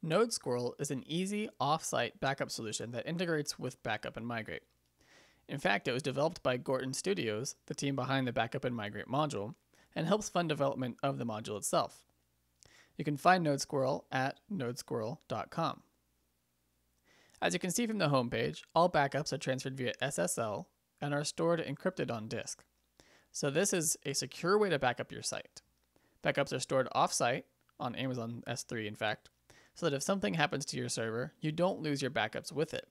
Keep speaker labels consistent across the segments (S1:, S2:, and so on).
S1: NodeSquirrel is an easy off-site backup solution that integrates with Backup and Migrate. In fact, it was developed by Gorton Studios, the team behind the Backup and Migrate module, and helps fund development of the module itself. You can find NodeSquirrel at NodeSquirrel.com. As you can see from the homepage, all backups are transferred via SSL and are stored encrypted on disk. So this is a secure way to back up your site. Backups are stored off-site, on Amazon S3 in fact, so that if something happens to your server, you don't lose your backups with it.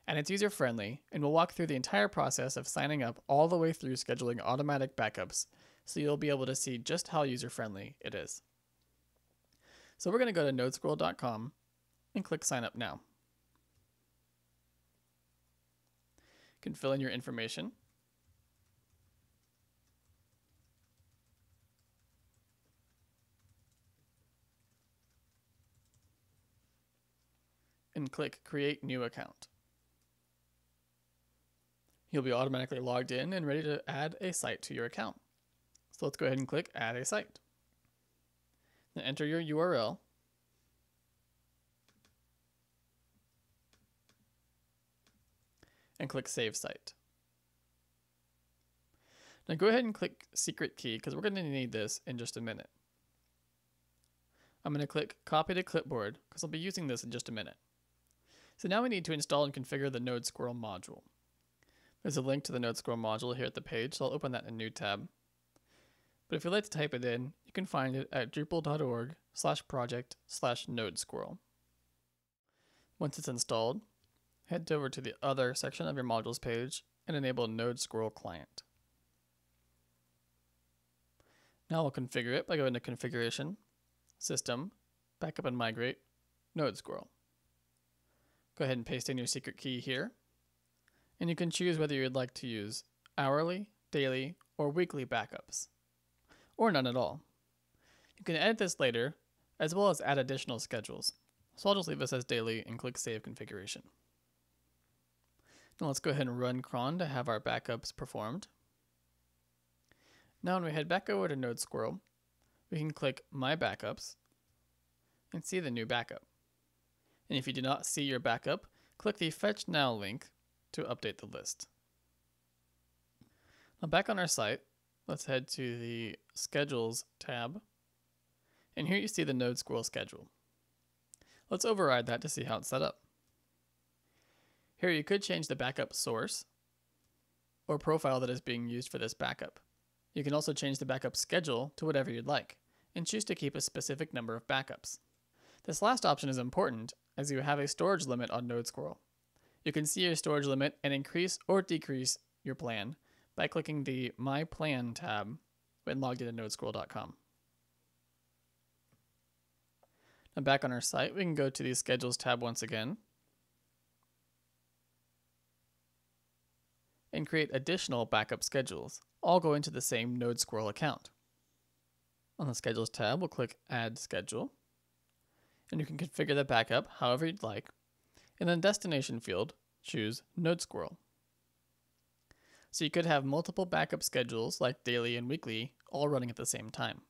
S1: And it's user-friendly, and we'll walk through the entire process of signing up all the way through scheduling automatic backups, so you'll be able to see just how user-friendly it is. So we're going to go to NodeSquirrel.com and click Sign Up Now. You can fill in your information. And click Create New Account. You'll be automatically logged in and ready to add a site to your account. So let's go ahead and click Add a Site. Then enter your URL. And click Save Site. Now go ahead and click Secret Key because we're going to need this in just a minute. I'm going to click Copy to Clipboard because I'll be using this in just a minute. So now we need to install and configure the NodeSquirrel module. There's a link to the NodeSquirrel module here at the page, so I'll open that in a new tab. But if you'd like to type it in, you can find it at drupal.org/project/NodeSquirrel. Once it's installed, head over to the Other section of your modules page and enable NodeSquirrel Client. Now we'll configure it by going to Configuration, System, Backup and Migrate, NodeSquirrel. Go ahead and paste in your secret key here, and you can choose whether you'd like to use hourly, daily, or weekly backups, or none at all. You can edit this later, as well as add additional schedules. So I'll just leave this as daily and click Save Configuration. Now let's go ahead and run cron to have our backups performed. Now when we head back over to NodeSquirrel, we can click My Backups and see the new backup. And if you do not see your backup, click the Fetch Now link to update the list. Now back on our site, let's head to the Schedules tab. And here you see the NodeSquirrel schedule. Let's override that to see how it's set up. Here you could change the backup source or profile that is being used for this backup. You can also change the backup schedule to whatever you'd like and choose to keep a specific number of backups. This last option is important as you have a storage limit on NodeSquirrel. You can see your storage limit and increase or decrease your plan by clicking the My Plan tab when logged into NodeSquirrel.com. Now back on our site, we can go to the Schedules tab once again and create additional backup schedules, all go into the same NodeSquirrel account. On the Schedules tab, we'll click Add Schedule, and you can configure the backup however you'd like. In the destination field, choose NodeSquirrel. So you could have multiple backup schedules like daily and weekly all running at the same time.